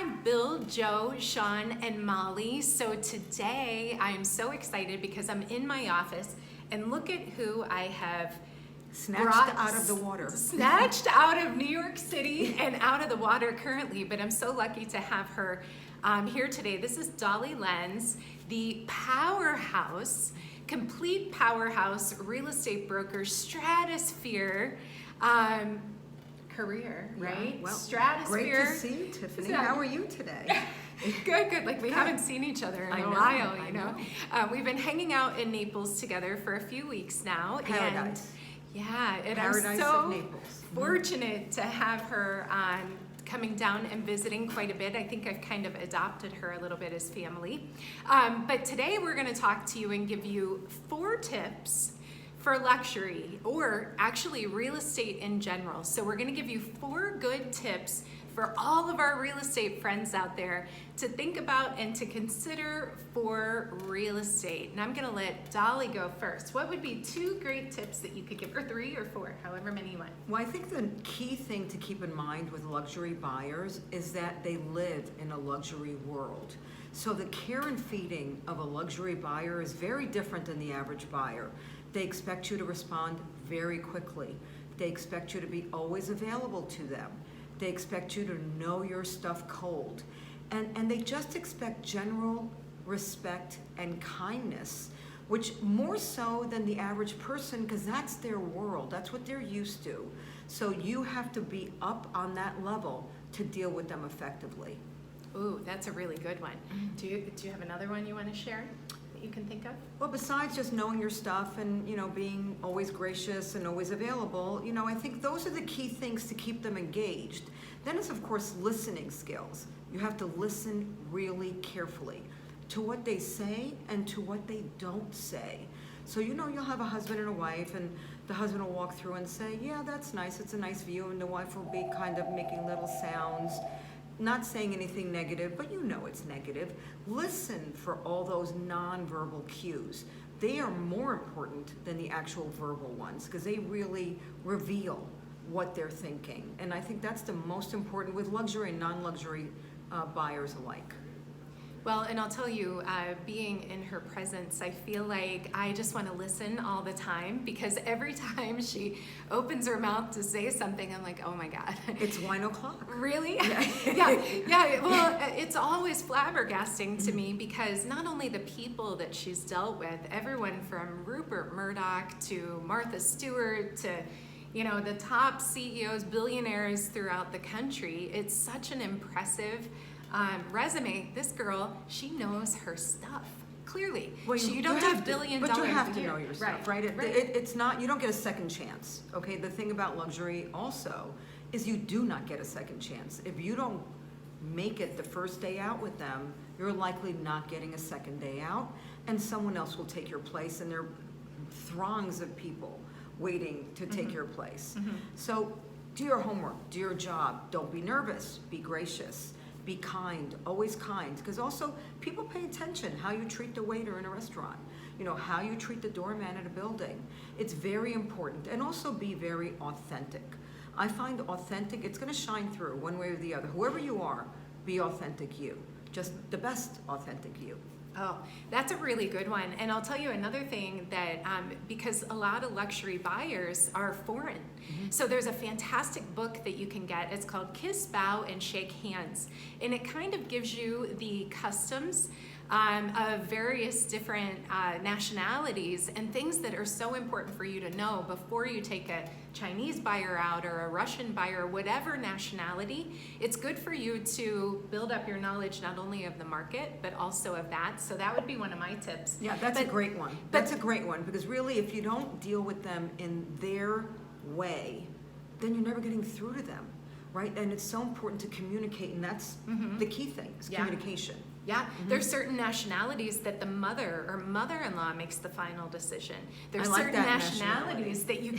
Hi, Bill, Joe, Sean, and Molly. So today I'm so excited because I'm in my office and look at who I have Snatched out of the water. Snatched out of New York City and out of the water currently, but I'm so lucky to have her here today. This is Dolly Lenz, the powerhouse, complete powerhouse real estate broker, stratosphere career, right? Yeah, well, stratosphere. Great to see you, Tiffany. How are you today? Good. Like we haven't seen each other in a while, you know. We've been hanging out in Naples together for a few weeks now. Paradise. And Paradise I'm of so Naples. fortunate to have her coming down and visiting quite a bit. I think I've kind of adopted her a little bit as family. But today we're going to talk to you and give you 4 tips for luxury, or actually real estate in general. So we're going to give you 4 good tips for all of our real estate friends out there to think about and to consider for real estate. And I'm going to let Dolly go first. What would be 2 great tips that you could give, or 3 or 4, however many you want? Well, I think the key thing to keep in mind with luxury buyers is that they live in a luxury world. So the care and feeding of a luxury buyer is very different than the average buyer. They expect you to respond very quickly. They expect you to be always available to them. They expect you to know your stuff cold. And they just expect general respect and kindness, which more so than the average person, because that's their world. That's what they're used to. So you have to be up on that level to deal with them effectively. Ooh, that's a really good one. Do you have another one you want to share that you can think of? Well, besides just knowing your stuff and, being always gracious and always available, I think those are the key things to keep them engaged. Then it's, of course, listening skills. You have to listen really carefully to what they say and to what they don't say. So, you'll have a husband and a wife, and the husband will walk through and say, yeah, that's nice, it's a nice view, and the wife will be kind of making little sounds, not saying anything negative, but it's negative. Listen for all those nonverbal cues. They are more important than the actual verbal ones because they really reveal what they're thinking. And I think that's the most important with luxury and non-luxury buyers alike. Well, and I'll tell you, being in her presence, I feel like I just want to listen all the time because every time she opens her mouth to say something, I'm like, oh my God. It's wine o'clock. Really? Yeah. Well, it's always flabbergasting to me because not only the people that she's dealt with, everyone from Rupert Murdoch to Martha Stewart to the top CEOs, billionaires throughout the country, it's such an impressive resume. This girl, she knows her stuff. Clearly, well, you don't have $1 billion. But you have to know your stuff, right? Right. It's not. You don't get a second chance. Okay. The thing about luxury also is you do not get a second chance. If you don't make it the first day out with them, you're likely not getting a second day out, and someone else will take your place, and there are throngs of people waiting to take your place. So do your homework, do your job. Don't be nervous. Be gracious. Be kind, always kind, because also people pay attention how you treat the waiter in a restaurant, how you treat the doorman at a building. It's very important. And also be very authentic. I find authentic, it's going to shine through one way or the other. Whoever you are, be authentic you. Just the best authentic you. Oh, that's a really good one. And I'll tell you another thing that, because a lot of luxury buyers are foreign. So there's a fantastic book that you can get. It's called Kiss, Bow, and Shake Hands. And it kind of gives you the customs of various different nationalities and things that are so important for you to know before you take a Chinese buyer out or a Russian buyer, whatever nationality. It's good for you to build up your knowledge not only of the market, but also of that. So that would be one of my tips. Yeah, that's a great one. That's a great one because really if you don't deal with them in their way, then you're never getting through to them, right? And it's so important to communicate, and that's the key thing is communication. Yeah, there's certain nationalities that the mother or mother-in-law makes the final decision. There's certain nationalities that you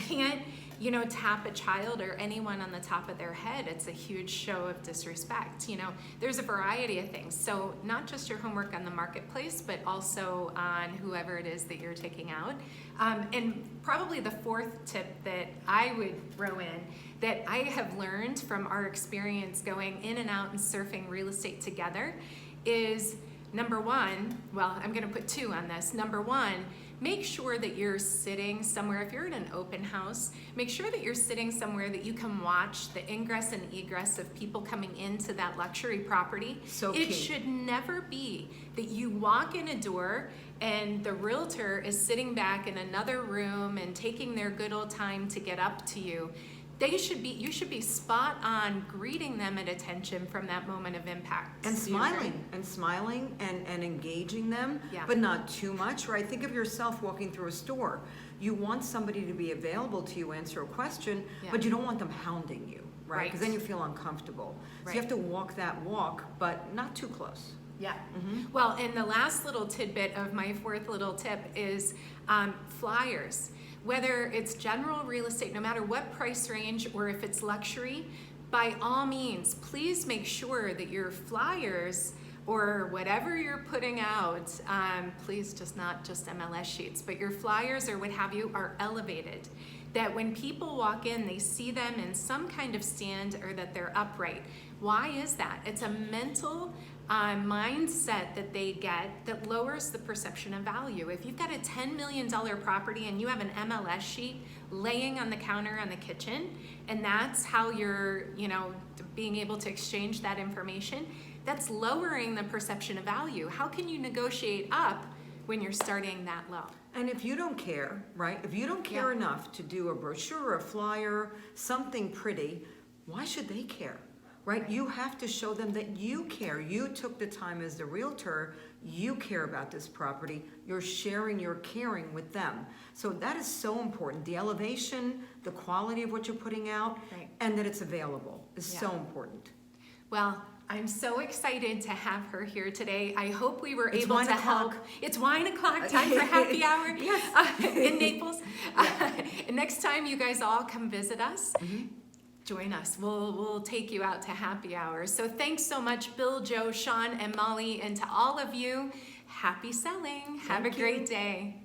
tap a child or anyone on the top of their head, it's a huge show of disrespect. There's a variety of things. So not just your homework on the marketplace, but also on whoever it is that you're taking out. And probably the fourth tip that I would throw in that I have learned from our experience going in and out and surfing real estate together is number one, well, I'm going to put two on this. Number one, make sure that you're sitting somewhere, if you're in an open house, make sure that you're sitting somewhere that you can watch the ingress and egress of people coming into that luxury property. So it key. should never be that you walk in a door and the realtor is sitting back in another room and taking their good old time to get up to you. You should be spot on greeting them at attention from that moment of impact. And Do you agree? smiling and engaging them, Yeah. but not too much, right? Think of yourself walking through a store. You want somebody to be available to you, answer a question, Yeah. but you don't want them hounding you, right? Right. Because then you feel uncomfortable. So Right. you have to walk that walk, but not too close. Yeah. Mhm. Well, and the last little tidbit of my fourth little tip is flyers. Whether it's general real estate, no matter what price range, or if it's luxury, by all means, please make sure that your flyers or whatever you're putting out, please just not just MLS sheets, but your flyers or what have you are elevated. That when people walk in, they see them in some kind of stand or that they're upright. Why is that? It's a mental mindset that they get that lowers the perception of value. If you've got a $10 million property and you have an MLS sheet laying on the counter on the kitchen, and that's how you're, being able to exchange that information, that's lowering the perception of value. How can you negotiate up when you're starting that low? And if you don't care, right? If you don't care Yeah. enough to do a brochure, a flyer, something pretty, why should they care? Right? You have to show them that you care. You took the time as the realtor. You care about this property. You're sharing your caring with them. So that is so important. The elevation, the quality of what you're putting out, Right. and that it's available is Yeah. so important. Well, I'm so excited to have her here today. I hope we were It's able wine to help. o'clock. It's wine o'clock, time for happy hour Yes. in Naples. And next time you guys all come visit us, join us. We'll take you out to happy hour. So thanks so much, Bill, Joe, Sean, and Molly, and to all of you, happy selling. Have a Thank you. great day.